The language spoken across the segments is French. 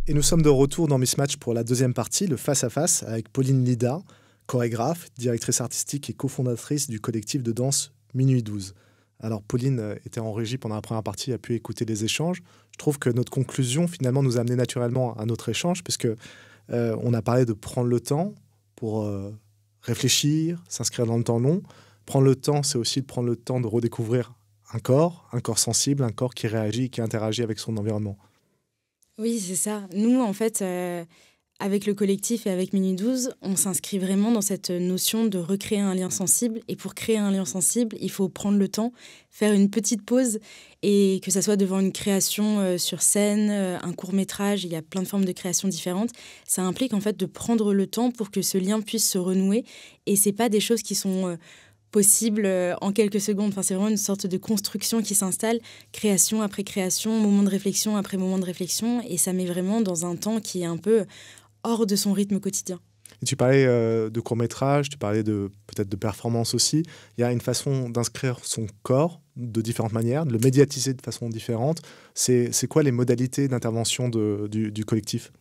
Et nous sommes de retour dans Mismatch pour la deuxième partie, le face-à-face, avec Pauline Lida, chorégraphe, directrice artistique et cofondatrice du collectif de danse Minuit 12. Alors Pauline était en régie pendant la première partie, a pu écouter les échanges. Je trouve que notre conclusion finalement nous a amené naturellement à notre échange, puisque on a parlé de prendre le temps pour réfléchir, s'inscrire dans le temps long. Prendre le temps, c'est aussi de prendre le temps de redécouvrir un corps sensible, un corps qui réagit, qui interagit avec son environnement. Oui, c'est ça. Nous, en fait, avec le collectif et avec Minuit 12, on s'inscrit vraiment dans cette notion de recréer un lien sensible. Et pour créer un lien sensible, il faut prendre le temps, faire une petite pause, et que ça soit devant une création sur scène, un court-métrage, il y a plein de formes de création différentes. Ça implique en fait de prendre le temps pour que ce lien puisse se renouer. Et c'est pas des choses qui sont possible en quelques secondes. Enfin, c'est vraiment une sorte de construction qui s'installe, création après création, moment de réflexion après moment de réflexion, et ça met vraiment dans un temps qui est un peu hors de son rythme quotidien. Et tu parlais de court-métrage, tu parlais peut-être de performance aussi. Il y a une façon d'inscrire son corps de différentes manières, de le médiatiser de façon différente. C'est quoi les modalités d'intervention du collectif ?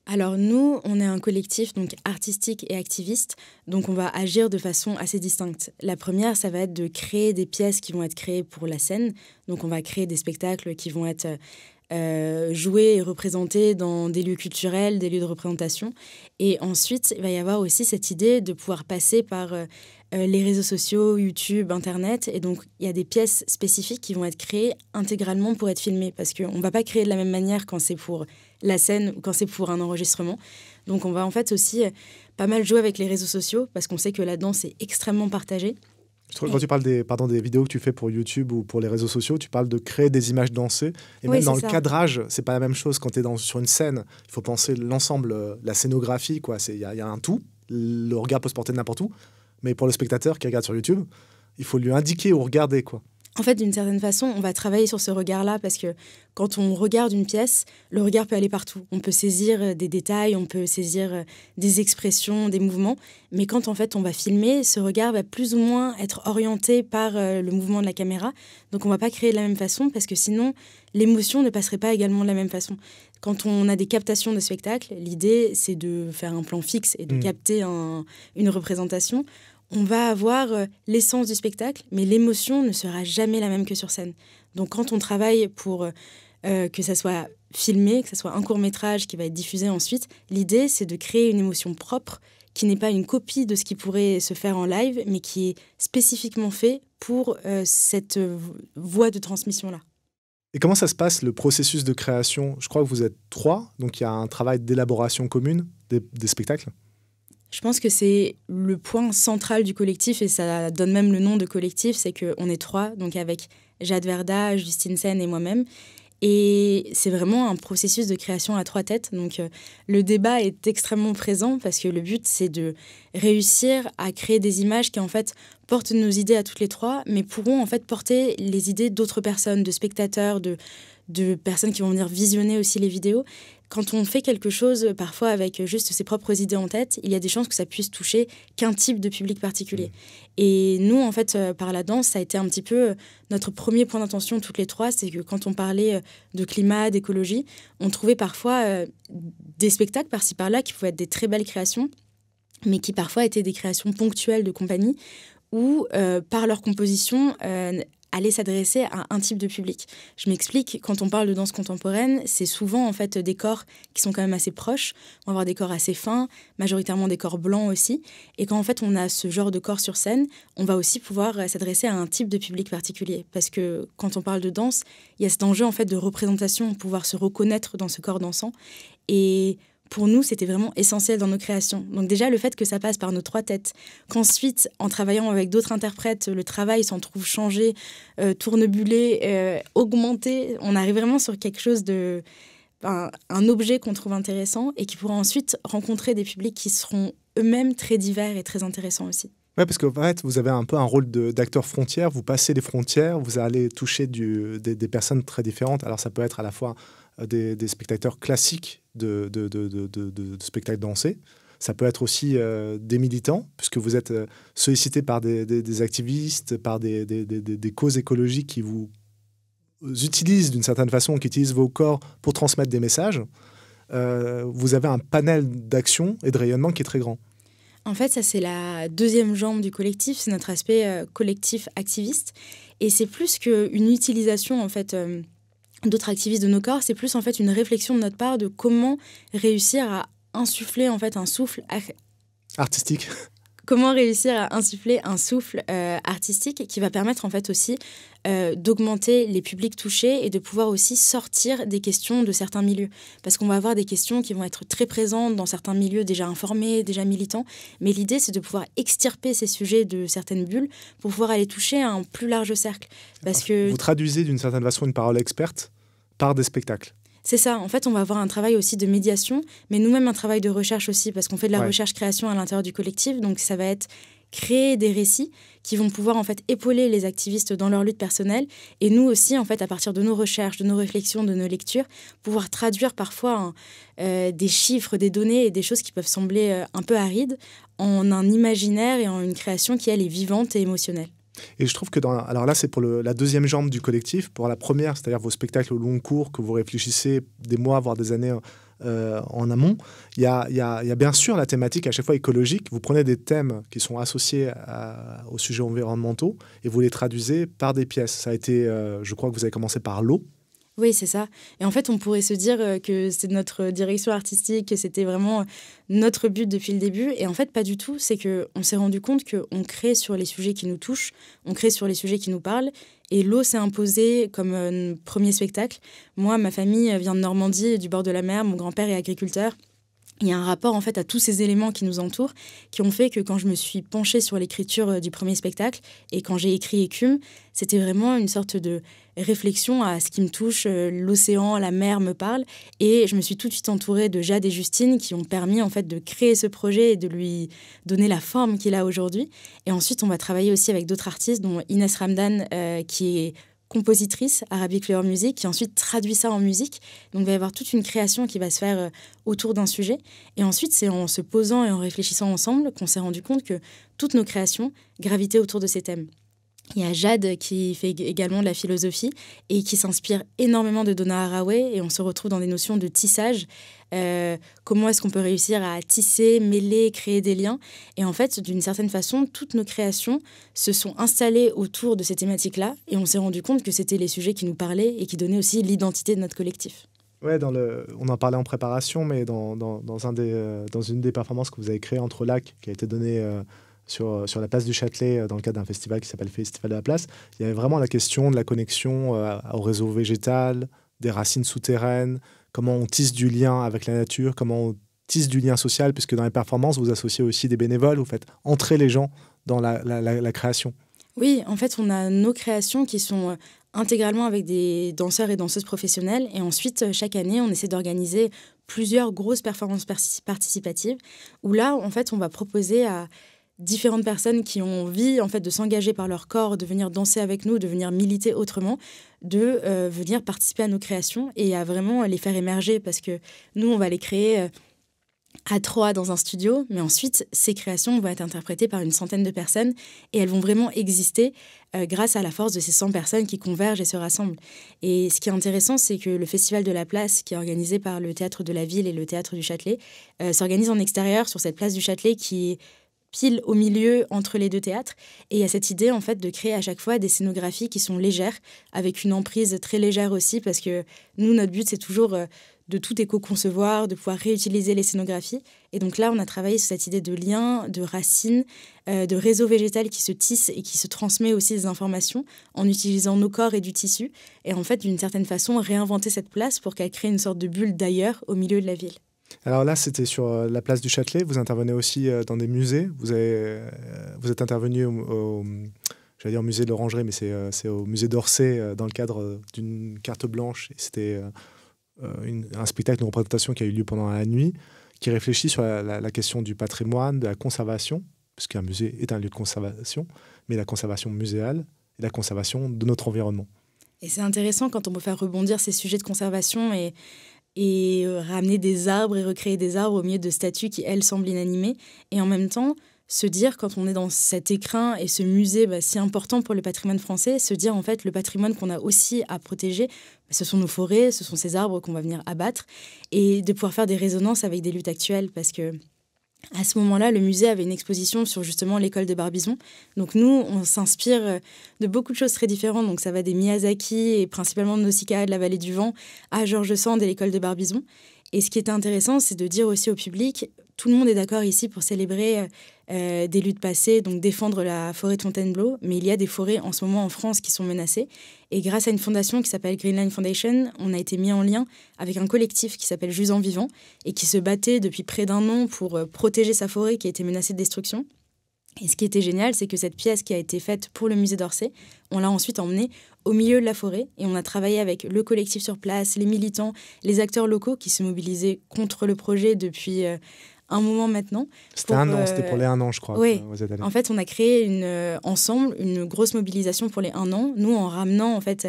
Alors nous, on est un collectif donc artistique et activiste, donc on va agir de façon assez distincte. La première, ça va être de créer des pièces qui vont être créées pour la scène, donc on va créer des spectacles qui vont être joués et représentés dans des lieux culturels, des lieux de représentation. Et ensuite, il va y avoir aussi cette idée de pouvoir passer par les réseaux sociaux, YouTube, Internet. Et donc, il y a des pièces spécifiques qui vont être créées intégralement pour être filmées, parce qu'on ne va pas créer de la même manière quand c'est pour la scène ou quand c'est pour un enregistrement. Donc, on va en fait aussi pas mal jouer avec les réseaux sociaux, parce qu'on sait que la danse est extrêmement partagée. Quand tu parles des vidéos que tu fais pour YouTube ou pour les réseaux sociaux, tu parles de créer des images dansées. Et oui, même dans le cadrage, c'est pas la même chose. Quand tu es sur une scène, il faut penser l'ensemble, la scénographie. Il y a un tout. Le regard peut se porter de n'importe où. Mais pour le spectateur qui regarde sur YouTube, il faut lui indiquer où regarder, quoi. En fait, d'une certaine façon, on va travailler sur ce regard-là parce que quand on regarde une pièce, le regard peut aller partout. On peut saisir des détails, on peut saisir des expressions, des mouvements. Mais quand en fait on va filmer, ce regard va plus ou moins être orienté par le mouvement de la caméra. Donc on ne va pas créer de la même façon parce que sinon l'émotion ne passerait pas également de la même façon. Quand on a des captations de spectacle, l'idée c'est de faire un plan fixe et de capter une représentation. On va avoir l'essence du spectacle, mais l'émotion ne sera jamais la même que sur scène. Donc quand on travaille pour que ça soit filmé, que ça soit un court-métrage qui va être diffusé ensuite, l'idée c'est de créer une émotion propre qui n'est pas une copie de ce qui pourrait se faire en live, mais qui est spécifiquement fait pour cette voie de transmission-là. Et comment ça se passe, le processus de création ? Je crois que vous êtes 3, donc il y a un travail d'élaboration commune des spectacles. Je pense que c'est le point central du collectif et ça donne même le nom de collectif, c'est qu'on est 3, donc avec Jade Verda, Justine Sen et moi-même. Et c'est vraiment un processus de création à 3 têtes. Donc le débat est extrêmement présent parce que le but, c'est de réussir à créer des images qui en fait portent nos idées à toutes les 3, mais pourront en fait porter les idées d'autres personnes, de spectateurs, de personnes qui vont venir visionner aussi les vidéos. Quand on fait quelque chose, parfois avec juste ses propres idées en tête, il y a des chances que ça puisse toucher qu'un type de public particulier. Et nous, en fait, par la danse, ça a été un petit peu notre premier point d'intention toutes les 3, c'est que quand on parlait de climat, d'écologie, on trouvait parfois des spectacles par-ci par-là qui pouvaient être des très belles créations, mais qui parfois étaient des créations ponctuelles de compagnie ou, par leur composition, aller s'adresser à un type de public. Je m'explique, quand on parle de danse contemporaine, c'est souvent en fait des corps qui sont quand même assez proches. On va avoir des corps assez fins, majoritairement des corps blancs aussi. Et quand en fait on a ce genre de corps sur scène, on va aussi pouvoir s'adresser à un type de public particulier. Parce que quand on parle de danse, il y a cet enjeu en fait de représentation, pouvoir se reconnaître dans ce corps dansant. Et pour nous, c'était vraiment essentiel dans nos créations. Donc déjà, le fait que ça passe par nos 3 têtes, qu'ensuite, en travaillant avec d'autres interprètes, le travail s'en trouve changé, tournebulé, augmenté, on arrive vraiment sur quelque chose de... un objet qu'on trouve intéressant et qui pourra ensuite rencontrer des publics qui seront eux-mêmes très divers et très intéressants aussi. Oui, parce qu'en fait, vous avez un peu un rôle d'acteur frontière, vous passez les frontières, vous allez toucher des personnes très différentes. Alors ça peut être à la fois des spectateurs classiques de spectacles dansés, ça peut être aussi des militants, puisque vous êtes sollicités par des activistes, par des causes écologiques qui vous utilisent d'une certaine façon, qui utilisent vos corps pour transmettre des messages. vous avez un panel d'action et de rayonnement qui est très grand. En fait, ça, c'est la deuxième jambe du collectif, c'est notre aspect collectif activiste. Et c'est plus qu'une utilisation, en fait, d'autres activistes de nos corps, c'est plus, en fait, une réflexion de notre part de comment réussir à insuffler, en fait, un souffle artistique. Comment réussir à insuffler un souffle artistique qui va permettre en fait aussi d'augmenter les publics touchés et de pouvoir aussi sortir des questions de certains milieux. Parce qu'on va avoir des questions qui vont être très présentes dans certains milieux déjà informés, déjà militants. Mais l'idée, c'est de pouvoir extirper ces sujets de certaines bulles pour pouvoir aller toucher un plus large cercle. Parce que vous traduisez d'une certaine façon une parole experte par des spectacles. C'est ça. En fait, on va avoir un travail aussi de médiation, mais nous-mêmes un travail de recherche aussi, parce qu'on fait de la recherche-création à l'intérieur du collectif. Donc, ça va être créer des récits qui vont pouvoir en fait épauler les activistes dans leur lutte personnelle. Et nous aussi, en fait, à partir de nos recherches, de nos réflexions, de nos lectures, pouvoir traduire parfois des chiffres, des données et des choses qui peuvent sembler un peu arides en un imaginaire et en une création qui, elle, est vivante et émotionnelle. Et je trouve que alors là, c'est pour la deuxième jambe du collectif. Pour la première, c'est-à-dire vos spectacles au long cours que vous réfléchissez des mois, voire des années en amont, il y a bien sûr la thématique à chaque fois écologique. Vous prenez des thèmes qui sont associés aux sujets environnementaux et vous les traduisez par des pièces. Ça a été, je crois que vous avez commencé par l'eau. Oui, c'est ça. Et en fait, on pourrait se dire que c'est notre direction artistique, que c'était vraiment notre but depuis le début. Et en fait, pas du tout. C'est qu'on s'est rendu compte qu'on crée sur les sujets qui nous touchent, on crée sur les sujets qui nous parlent. Et l'eau s'est imposée comme premier spectacle. Moi, ma famille vient de Normandie, du bord de la mer. Mon grand-père est agriculteur. Il y a un rapport en fait à tous ces éléments qui nous entourent qui ont fait que quand je me suis penchée sur l'écriture du premier spectacle et quand j'ai écrit Écume, c'était vraiment une sorte de réflexion à ce qui me touche, l'océan, la mer me parle et je me suis tout de suite entourée de Jade et Justine qui ont permis en fait de créer ce projet et de lui donner la forme qu'il a aujourd'hui. Et ensuite, on va travailler aussi avec d'autres artistes dont Inès Ramdan qui est compositrice Arabic Flower Music, qui ensuite traduit ça en musique. Donc, il va y avoir toute une création qui va se faire autour d'un sujet. Et ensuite, c'est en se posant et en réfléchissant ensemble qu'on s'est rendu compte que toutes nos créations gravitaient autour de ces thèmes. Il y a Jade qui fait également de la philosophie et qui s'inspire énormément de Donna Haraway et on se retrouve dans des notions de tissage. Comment est-ce qu'on peut réussir à tisser, mêler, créer des liens? Et en fait, d'une certaine façon, toutes nos créations se sont installées autour de ces thématiques-là et on s'est rendu compte que c'était les sujets qui nous parlaient et qui donnaient aussi l'identité de notre collectif. Ouais, on en parlait en préparation, mais dans une des performances que vous avez créées entre lacs, qui a été donnée sur la place du Châtelet dans le cadre d'un festival qui s'appelle Festival de la Place, il y avait vraiment la question de la connexion au réseau végétal, des racines souterraines, comment on tisse du lien avec la nature, comment on tisse du lien social, puisque dans les performances, vous associez aussi des bénévoles, vous faites entrer les gens dans la création. Oui, en fait, on a nos créations qui sont intégralement avec des danseurs et danseuses professionnels. Et ensuite, chaque année, on essaie d'organiser plusieurs grosses performances participatives où là, en fait, on va proposer à différentes personnes qui ont envie en fait, de s'engager par leur corps, de venir danser avec nous, de venir militer autrement, de venir participer à nos créations et à vraiment les faire émerger parce que nous, on va les créer à 3 dans un studio, mais ensuite, ces créations vont être interprétées par une centaine de personnes et elles vont vraiment exister grâce à la force de ces 100 personnes qui convergent et se rassemblent. Et ce qui est intéressant, c'est que le Festival de la Place, qui est organisé par le Théâtre de la Ville et le Théâtre du Châtelet, s'organise en extérieur sur cette place du Châtelet qui est pile au milieu entre les deux théâtres. Et il y a cette idée, en fait, de créer à chaque fois des scénographies qui sont légères, avec une emprise très légère aussi, parce que nous, notre but, c'est toujours de tout éco-concevoir, de pouvoir réutiliser les scénographies. Et donc là, on a travaillé sur cette idée de lien, de racines, de réseau végétal qui se tisse et qui se transmet aussi des informations en utilisant nos corps et du tissu. Et en fait, d'une certaine façon, réinventer cette place pour qu'elle crée une sorte de bulle d'ailleurs au milieu de la ville. Alors là, c'était sur la place du Châtelet. Vous intervenez aussi dans des musées. Vous êtes intervenu j'allais dire au musée de l'Orangerie, mais c'est au musée d'Orsay dans le cadre d'une carte blanche. Et c'était un spectacle, une représentation qui a eu lieu pendant la nuit, qui réfléchit sur la question du patrimoine, de la conservation, parce qu'un musée est un lieu de conservation, mais la conservation muséale et la conservation de notre environnement. Et c'est intéressant quand on peut faire rebondir ces sujets de conservation et ramener des arbres et recréer des arbres au milieu de statues qui, elles, semblent inanimées. Et en même temps, se dire, quand on est dans cet écrin et ce musée si important pour le patrimoine français, se dire en fait le patrimoine qu'on a aussi à protéger, ce sont nos forêts, ce sont ces arbres qu'on va venir abattre, et de pouvoir faire des résonances avec des luttes actuelles, parce que à ce moment-là, le musée avait une exposition sur justement l'école de Barbizon. Donc nous, on s'inspire de beaucoup de choses très différentes. Donc ça va des Miyazaki et principalement de Nausicaa de la Vallée du Vent à Georges Sand et l'école de Barbizon. Et ce qui est intéressant, c'est de dire aussi au public, tout le monde est d'accord ici pour célébrer des luttes passées, donc défendre la forêt de Fontainebleau, mais il y a des forêts en ce moment en France qui sont menacées. Et grâce à une fondation qui s'appelle Green Line Foundation, on a été mis en lien avec un collectif qui s'appelle Jusant Vivant et qui se battait depuis près d'un an pour protéger sa forêt qui a été menacée de destruction. Et ce qui était génial, c'est que cette pièce qui a été faite pour le musée d'Orsay, on l'a ensuite emmenée au milieu de la forêt et on a travaillé avec le collectif sur place, les militants, les acteurs locaux qui se mobilisaient contre le projet depuis un moment maintenant. C'était un an, c'était pour les 1 an, je crois. Oui, en fait, on a créé ensemble une grosse mobilisation pour les 1 an, nous en ramenant en fait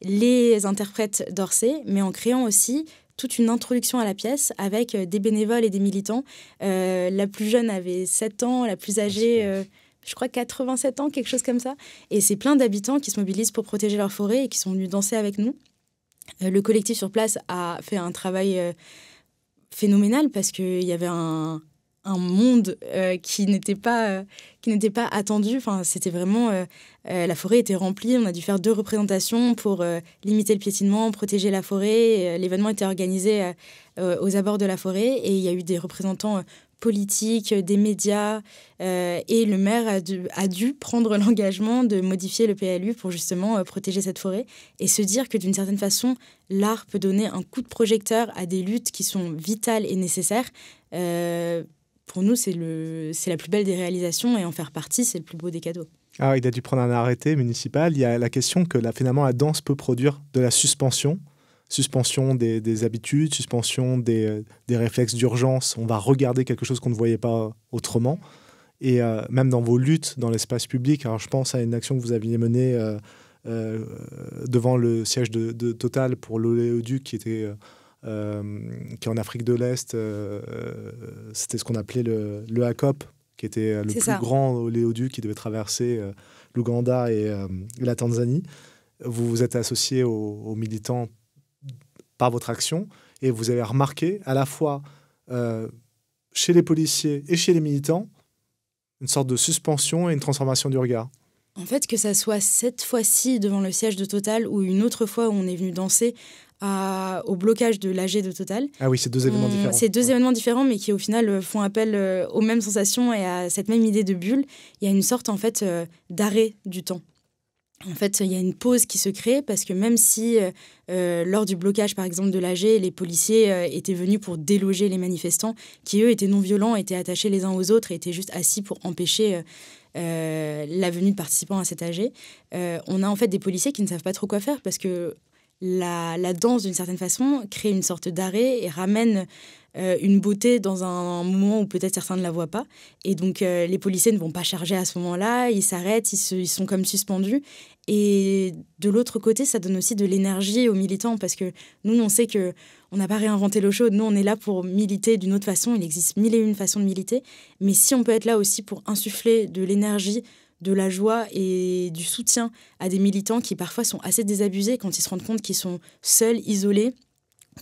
les interprètes d'Orsay, mais en créant aussi toute une introduction à la pièce avec des bénévoles et des militants. La plus jeune avait 7 ans, la plus âgée, je crois 87 ans, quelque chose comme ça. Et c'est plein d'habitants qui se mobilisent pour protéger leur forêt et qui sont venus danser avec nous. Le collectif sur place a fait un travail phénoménal parce qu'il y avait un monde qui n'était pas attendu. Enfin, c'était vraiment... la forêt était remplie. On a dû faire 2 représentations pour limiter le piétinement, protéger la forêt. L'événement était organisé aux abords de la forêt et il y a eu des représentants politiques, des médias et le maire a dû prendre l'engagement de modifier le PLU pour justement protéger cette forêt et se dire que d'une certaine façon, l'art peut donner un coup de projecteur à des luttes qui sont vitales et nécessaires. Pour nous, c'est la plus belle des réalisations et en faire partie, c'est le plus beau des cadeaux. Ah, il a dû prendre un arrêté municipal. Il y a la question que finalement la danse peut produire de la suspension des habitudes, suspension des réflexes d'urgence. On va regarder quelque chose qu'on ne voyait pas autrement. Et même dans vos luttes dans l'espace public, alors je pense à une action que vous aviez menée devant le siège de Total pour l'oléoduc qui est en Afrique de l'Est. C'était ce qu'on appelait le HACOP, qui était le plus grand oléoduc qui devait traverser l'Ouganda et la Tanzanie. Vous vous êtes associé aux militants par votre action et vous avez remarqué à la fois chez les policiers et chez les militants une sorte de suspension et une transformation du regard. En fait, que ça soit cette fois-ci devant le siège de Total ou une autre fois où on est venu danser au blocage de l'AG de Total. Ah oui, c'est 2 événements différents. C'est 2 événements différents, mais qui au final font appel aux mêmes sensations et à cette même idée de bulle. Il y a une sorte en fait d'arrêt du temps. En fait, il y a une pause qui se crée parce que même si lors du blocage, par exemple, de l'AG, les policiers étaient venus pour déloger les manifestants qui, eux, étaient non-violents, étaient attachés les uns aux autres et étaient juste assis pour empêcher la venue de participants à cet AG, on a en fait des policiers qui ne savent pas trop quoi faire parce que la danse, d'une certaine façon, crée une sorte d'arrêt et ramène une beauté dans un moment où peut-être certains ne la voient pas. Et donc, les policiers ne vont pas charger à ce moment-là, ils s'arrêtent, ils sont comme suspendus. Et de l'autre côté, ça donne aussi de l'énergie aux militants parce que nous, on sait qu'on n'a pas réinventé l'eau chaude. Nous, on est là pour militer d'une autre façon. Il existe 1001 façons de militer. Mais si on peut être là aussi pour insuffler de l'énergie, de la joie et du soutien à des militants qui parfois sont assez désabusés quand ils se rendent compte qu'ils sont seuls, isolés,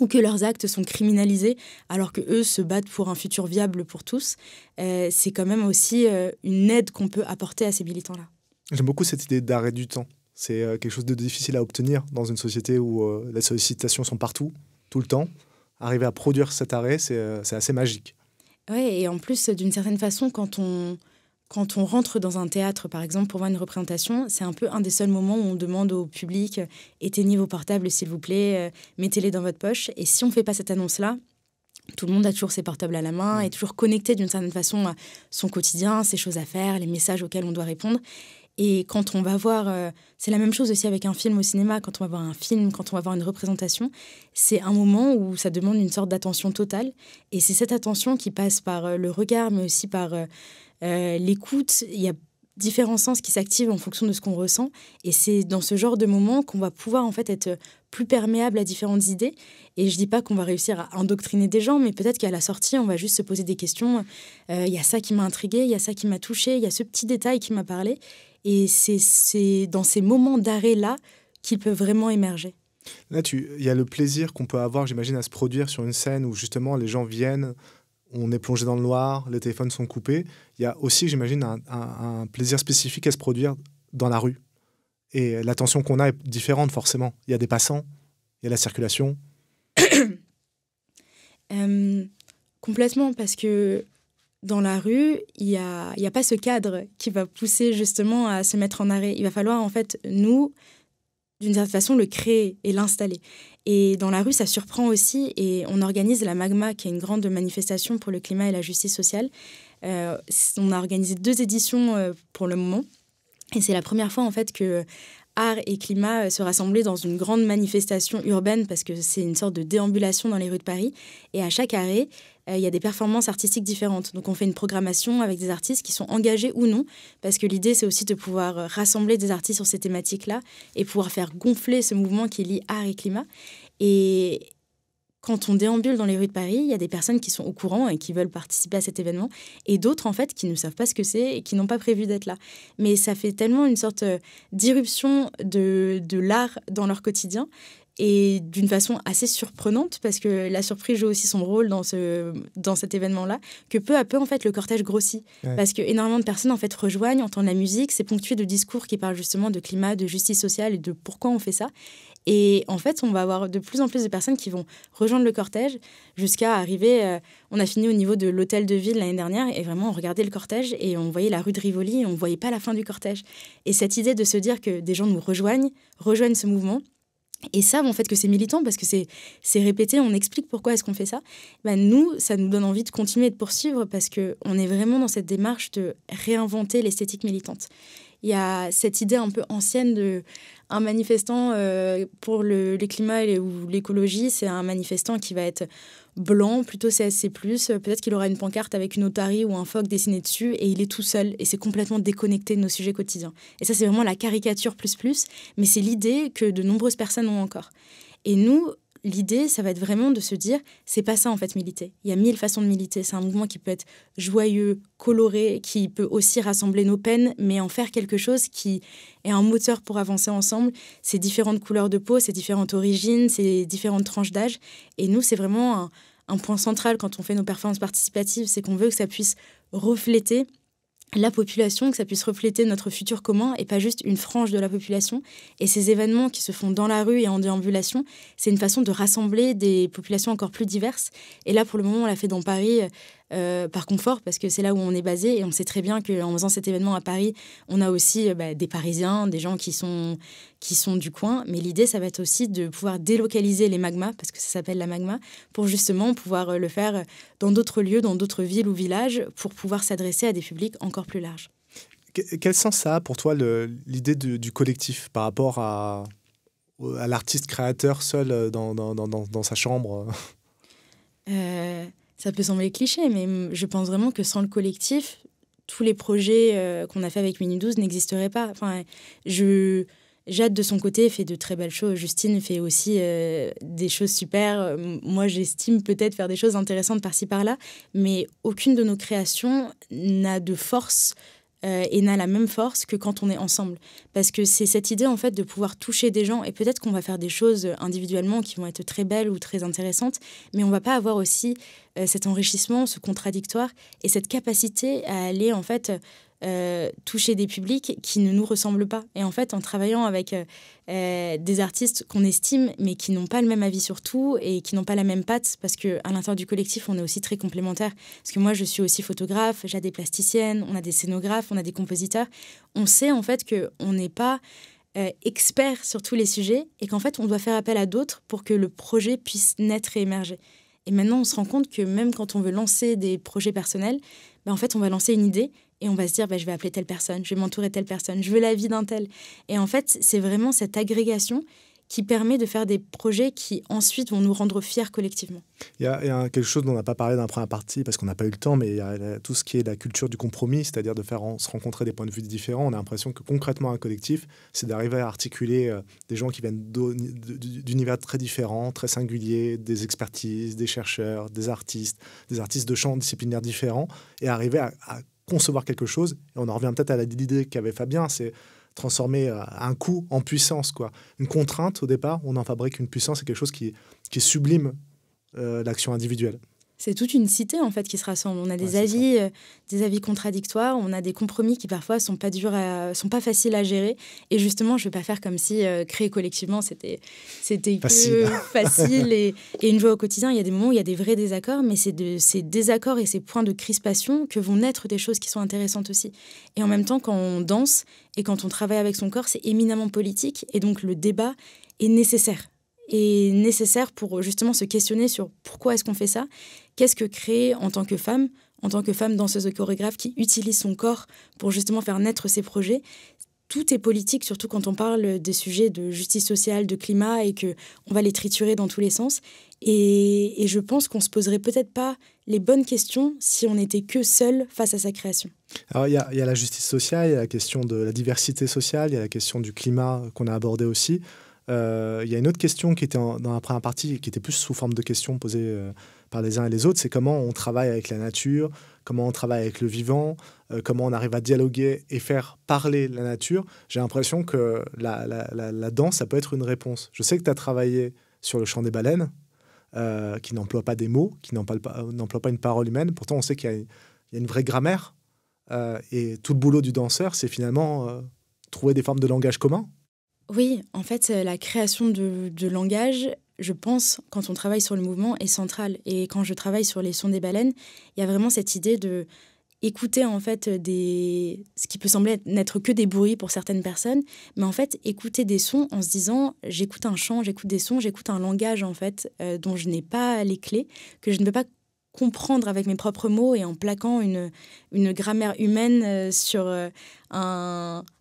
ou que leurs actes sont criminalisés alors qu'eux se battent pour un futur viable pour tous, c'est quand même aussi une aide qu'on peut apporter à ces militants-là. J'aime beaucoup cette idée d'arrêt du temps. C'est quelque chose de difficile à obtenir dans une société où les sollicitations sont partout, tout le temps. Arriver à produire cet arrêt, c'est assez magique. Oui, et en plus, d'une certaine façon, quand on rentre dans un théâtre, par exemple, pour voir une représentation, c'est un peu un des seuls moments où on demande au public « éteignez vos portables, s'il vous plaît, mettez-les dans votre poche ». Et si on ne fait pas cette annonce-là, tout le monde a toujours ses portables à la main, est toujours connecté d'une certaine façon à son quotidien, ses choses à faire, les messages auxquels on doit répondre. Et quand on va voir... c'est la même chose aussi avec un film au cinéma. Quand on va voir un film, quand on va voir une représentation, c'est un moment où ça demande une sorte d'attention totale. Et c'est cette attention qui passe par le regard, mais aussi par... l'écoute. Il y a différents sens qui s'activent en fonction de ce qu'on ressent. Et c'est dans ce genre de moment qu'on va pouvoir en fait être plus perméable à différentes idées. Et je dis pas qu'on va réussir à endoctriner des gens, mais peut-être qu'à la sortie, on va juste se poser des questions. Y a ça qui m'a intrigué, il y a ça qui m'a touché, il y a ce petit détail qui m'a parlé. Et c'est dans ces moments d'arrêt-là qu'il peut vraiment émerger. Là, il y a le plaisir qu'on peut avoir, j'imagine, à se produire sur une scène où justement les gens viennent, on est plongé dans le noir, les téléphones sont coupés. Il y a aussi, j'imagine, un plaisir spécifique à se produire dans la rue. Et l'attention qu'on a est différente, forcément. Il y a des passants, il y a la circulation. Complètement, parce que dans la rue, il y a pas ce cadre qui va pousser justement à se mettre en arrêt. Il va falloir, en fait, nous, d'une certaine façon, le créer et l'installer. Et dans la rue, ça surprend aussi. Et on organise la Magma, qui est une grande manifestation pour le climat et la justice sociale. On a organisé 2 éditions pour le moment. Et c'est la première fois, en fait, que art et climat se rassemblaient dans une grande manifestation urbaine, parce que c'est une sorte de déambulation dans les rues de Paris. Et à chaque arrêt, il y a des performances artistiques différentes. Donc on fait une programmation avec des artistes qui sont engagés ou non, parce que l'idée, c'est aussi de pouvoir rassembler des artistes sur ces thématiques-là et pouvoir faire gonfler ce mouvement qui lie art et climat. Et quand on déambule dans les rues de Paris, il y a des personnes qui sont au courant et qui veulent participer à cet événement, et d'autres, en fait, qui ne savent pas ce que c'est et qui n'ont pas prévu d'être là. Mais ça fait tellement une sorte d'irruption de l'art dans leur quotidien, et d'une façon assez surprenante, parce que la surprise joue aussi son rôle dans cet événement-là, que peu à peu, en fait, le cortège grossit. Ouais. Parce qu'énormément de personnes, en fait, rejoignent, entendent la musique, c'est ponctué de discours qui parlent justement de climat, de justice sociale et de pourquoi on fait ça. Et en fait, on va avoir de plus en plus de personnes qui vont rejoindre le cortège jusqu'à arriver... on a fini au niveau de l'hôtel de ville l'année dernière, et vraiment, on regardait le cortège et on voyait la rue de Rivoli et on ne voyait pas la fin du cortège. Et cette idée de se dire que des gens nous rejoignent ce mouvement, et savent en fait que c'est militant, parce que c'est répété, on explique pourquoi est-ce qu'on fait ça. Ben nous, ça nous donne envie de continuer de poursuivre, parce qu'on est vraiment dans cette démarche de réinventer l'esthétique militante. Il y a cette idée un peu ancienne d'un manifestant pour le climat ou l'écologie. C'est un manifestant qui va être blanc, plutôt CSC+. Peut-être qu'il aura une pancarte avec une otarie ou un phoque dessiné dessus, et il est tout seul. Et c'est complètement déconnecté de nos sujets quotidiens. Et ça, c'est vraiment la caricature plus, mais c'est l'idée que de nombreuses personnes ont encore. Et nous, l'idée, ça va être vraiment de se dire, c'est pas ça en fait militer. Il y a 1000 façons de militer. C'est un mouvement qui peut être joyeux, coloré, qui peut aussi rassembler nos peines, mais en faire quelque chose qui est un moteur pour avancer ensemble. C'est différentes couleurs de peau, c'est différentes origines, c'est différentes tranches d'âge. Et nous, c'est vraiment un point central quand on fait nos performances participatives, c'est qu'on veut que ça puisse refléter la population, que ça puisse refléter notre futur commun et pas juste une frange de la population. Et ces événements qui se font dans la rue et en déambulation, c'est une façon de rassembler des populations encore plus diverses. Et là, pour le moment, on l'a fait dans Paris par confort, parce que c'est là où on est basé, et on sait très bien qu'en faisant cet événement à Paris, on a aussi des Parisiens, des gens qui sont du coin. Mais l'idée, ça va être aussi de pouvoir délocaliser les magmas, parce que ça s'appelle la magma, pour justement pouvoir le faire dans d'autres lieux, dans d'autres villes ou villages, pour pouvoir s'adresser à des publics encore plus larges. Quel sens ça a pour toi, l'idée du collectif par rapport à l'artiste créateur seul dans sa chambre? Ça peut sembler cliché, mais je pense vraiment que sans le collectif, tous les projets qu'on a fait avec Minuit 12 n'existeraient pas. Enfin, Jade, de son côté, fait de très belles choses. Justine fait aussi des choses super. Moi, j'estime peut-être faire des choses intéressantes par-ci, par-là, mais aucune de nos créations n'a de force et n'a la même force que quand on est ensemble. Parce que c'est cette idée, en fait, de pouvoir toucher des gens. Et peut-être qu'on va faire des choses individuellement qui vont être très belles ou très intéressantes, mais on ne va pas avoir aussi cet enrichissement, ce contradictoire et cette capacité à aller, en fait, toucher des publics qui ne nous ressemblent pas. Et en fait, en travaillant avec des artistes qu'on estime, mais qui n'ont pas le même avis sur tout et qui n'ont pas la même patte, parce qu'à l'intérieur du collectif, on est aussi très complémentaires. Parce que moi, je suis aussi photographe, j'ai des plasticiennes, on a des scénographes, on a des compositeurs. On sait en fait qu'on n'est pas expert sur tous les sujets, et qu'en fait, on doit faire appel à d'autres pour que le projet puisse naître et émerger. Et maintenant, on se rend compte que même quand on veut lancer des projets personnels, en fait, on va lancer une idée et on va se dire, je vais appeler telle personne, je vais m'entourer de telle personne, je veux l'avis d'un tel. Et en fait, c'est vraiment cette agrégation qui permet de faire des projets qui ensuite vont nous rendre fiers collectivement. Il y a quelque chose dont on n'a pas parlé dans la première partie parce qu'on n'a pas eu le temps, mais il y a tout ce qui est la culture du compromis, c'est-à-dire de faire se rencontrer des points de vue différents. On a l'impression que concrètement, un collectif, c'est d'arriver à articuler des gens qui viennent d'univers très différents, très singuliers, des expertises, des chercheurs, des artistes de champs disciplinaires différents, et arriver à concevoir quelque chose. Et on en revient peut-être à l'idée qu'avait Fabien, c'est transformer un coût en puissance, quoi. Une contrainte, au départ, on en fabrique une puissance, c'est quelque chose qui sublime l'action individuelle. C'est toute une cité en fait qui se rassemble. On a des avis contradictoires, on a des compromis qui parfois sont pas faciles à gérer. Et justement, je vais pas faire comme si créer collectivement c'était facile et une joie au quotidien. Il y a des moments où il y a des vrais désaccords, mais c'est de ces désaccords et ces points de crispation que vont naître des choses qui sont intéressantes aussi. Et en même temps, quand on danse et quand on travaille avec son corps, c'est éminemment politique et donc le débat est nécessaire. Et nécessaire pour justement se questionner sur pourquoi est-ce qu'on fait ça, qu'est-ce que créer en tant que femme danseuse et chorégraphe qui utilise son corps pour justement faire naître ses projets. Tout est politique, surtout quand on parle des sujets de justice sociale, de climat, et qu'on va les triturer dans tous les sens. Et je pense qu'on ne se poserait peut-être pas les bonnes questions si on n'était que seul face à sa création. Alors, il y a la justice sociale, il y a la question de la diversité sociale, il y a la question du climat qu'on a abordé aussi. Il y a une autre question qui était dans la première partie, qui était plus sous forme de questions posées par les uns et les autres, c'est comment on travaille avec la nature, comment on travaille avec le vivant, comment on arrive à dialoguer et faire parler la nature. J'ai l'impression que la danse, ça peut être une réponse. Je sais que tu as travaillé sur le chant des baleines, qui n'emploie pas des mots, qui n'emploie pas une parole humaine. Pourtant, on sait qu'il y a une vraie grammaire. Et tout le boulot du danseur, c'est finalement trouver des formes de langage commun. Oui, en fait, la création de langage, je pense, quand on travaille sur le mouvement, est centrale. Et quand je travaille sur les sons des baleines, il y a vraiment cette idée de écouter en fait ce qui peut sembler n'être que des bruits pour certaines personnes, mais en fait écouter des sons en se disant j'écoute un chant, j'écoute des sons, j'écoute un langage en fait dont je n'ai pas les clés, que je ne peux pas comprendre avec mes propres mots et en plaquant une grammaire humaine sur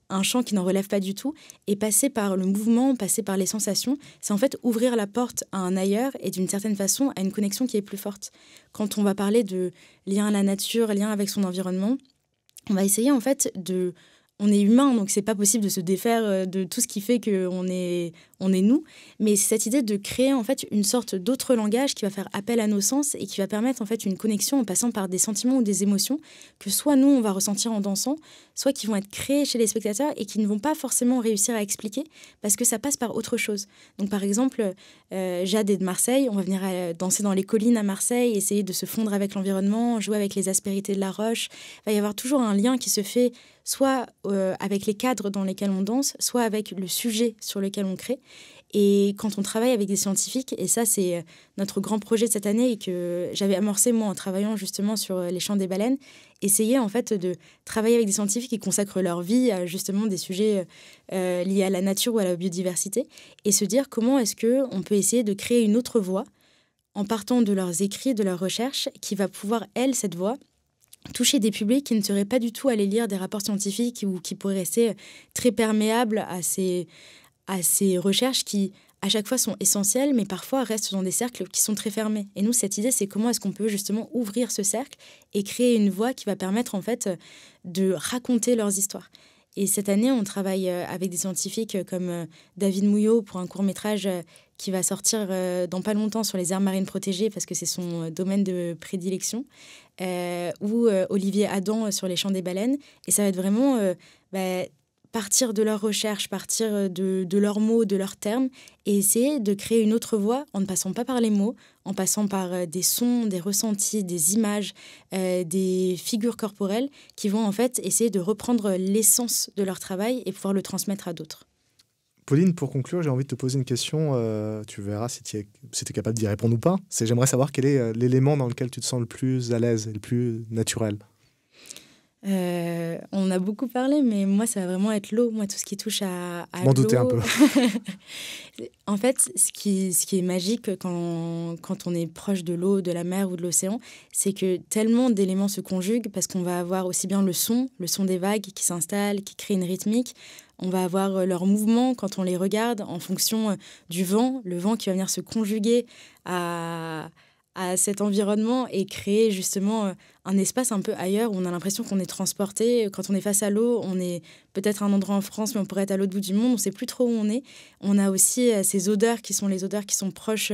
un chant qui n'en relève pas du tout, et passer par le mouvement, passer par les sensations, c'est en fait ouvrir la porte à un ailleurs et d'une certaine façon à une connexion qui est plus forte. Quand on va parler de lien à la nature, lien avec son environnement, on va essayer en fait de... On est humain, donc c'est pas possible de se défaire de tout ce qui fait qu'on est nous. Mais c'est cette idée de créer en fait une sorte d'autre langage qui va faire appel à nos sens et qui va permettre en fait une connexion en passant par des sentiments ou des émotions que soit nous on va ressentir en dansant, soit qui vont être créés chez les spectateurs et qui ne vont pas forcément réussir à expliquer parce que ça passe par autre chose. Donc par exemple, Jade est de Marseille, on va venir danser dans les collines à Marseille, essayer de se fondre avec l'environnement, jouer avec les aspérités de la roche. Il va y avoir toujours un lien qui se fait soit avec les cadres dans lesquels on danse, soit avec le sujet sur lequel on crée. Et quand on travaille avec des scientifiques, et ça c'est notre grand projet de cette année et que j'avais amorcé moi en travaillant justement sur les chants des baleines, essayer en fait de travailler avec des scientifiques qui consacrent leur vie à justement des sujets liés à la nature ou à la biodiversité, et se dire comment est-ce qu'on peut essayer de créer une autre voie en partant de leurs écrits, de leurs recherches, qui va pouvoir, elle, cette voie, toucher des publics qui ne seraient pas du tout allés lire des rapports scientifiques ou qui pourraient rester très perméables à ces recherches qui, à chaque fois, sont essentielles, mais parfois restent dans des cercles qui sont très fermés. Et nous, cette idée, c'est comment est-ce qu'on peut justement ouvrir ce cercle et créer une voie qui va permettre, en fait, de raconter leurs histoires. Et cette année, on travaille avec des scientifiques comme David Mouillot pour un court-métrage qui va sortir dans pas longtemps sur les aires marines protégées parce que c'est son domaine de prédilection, ou Olivier Adam sur les chants des baleines. Et ça va être vraiment partir de leurs recherches, partir de leurs mots, de leurs termes, et essayer de créer une autre voie en ne passant pas par les mots, en passant par des sons, des ressentis, des images, des figures corporelles qui vont en fait essayer de reprendre l'essence de leur travail et pouvoir le transmettre à d'autres. Pauline, pour conclure, j'ai envie de te poser une question. Tu verras si tu es capable d'y répondre ou pas. J'aimerais savoir quel est l'élément dans lequel tu te sens le plus à l'aise et le plus naturel. On a beaucoup parlé, mais moi, ça va vraiment être l'eau. Moi, tout ce qui touche à je m'en l'eau... doutais un peu. En fait, ce qui est magique quand on est proche de l'eau, de la mer ou de l'océan, c'est que tellement d'éléments se conjuguent parce qu'on va avoir aussi bien le son des vagues qui s'installent, qui créent une rythmique, On va avoir leurs mouvements quand on les regarde en fonction du vent, le vent qui va venir se conjuguer à cet environnement et créer justement un espace un peu ailleurs où on a l'impression qu'on est transporté. Quand on est face à l'eau, on est peut-être à un endroit en France, mais on pourrait être à l'autre bout du monde, on ne sait plus trop où on est. On a aussi ces odeurs qui sont les odeurs qui sont proches,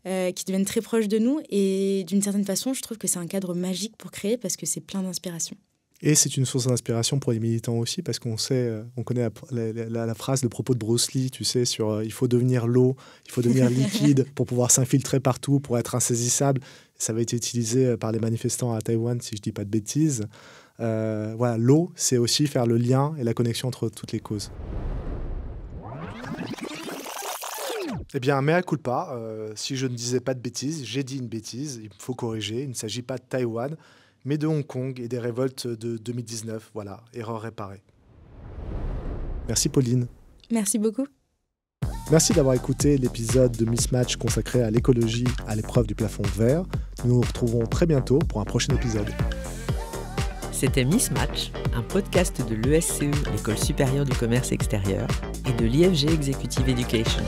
qui deviennent très proches de nous. Et d'une certaine façon, je trouve que c'est un cadre magique pour créer parce que c'est plein d'inspiration. Et c'est une source d'inspiration pour les militants aussi, parce qu'on sait, on connaît la phrase, le propos de Bruce Lee, tu sais, sur il faut devenir l'eau, il faut devenir liquide pour pouvoir s'infiltrer partout, pour être insaisissable. Ça avait été utilisé par les manifestants à Taïwan, si je ne dis pas de bêtises. Voilà, l'eau, c'est aussi faire le lien et la connexion entre toutes les causes. Eh bien, mea culpa, si je ne disais pas de bêtises, j'ai dit une bêtise, il faut corriger, il ne s'agit pas de Taïwan, mais de Hong Kong et des révoltes de 2019. Voilà, erreur réparée. Merci Pauline. Merci beaucoup. Merci d'avoir écouté l'épisode de Mismatch consacré à l'écologie à l'épreuve du plafond vert. Nous nous retrouvons très bientôt pour un prochain épisode. C'était Mismatch, un podcast de l'ESCE, l'École supérieure du commerce extérieur, et de l'IFG Executive Education.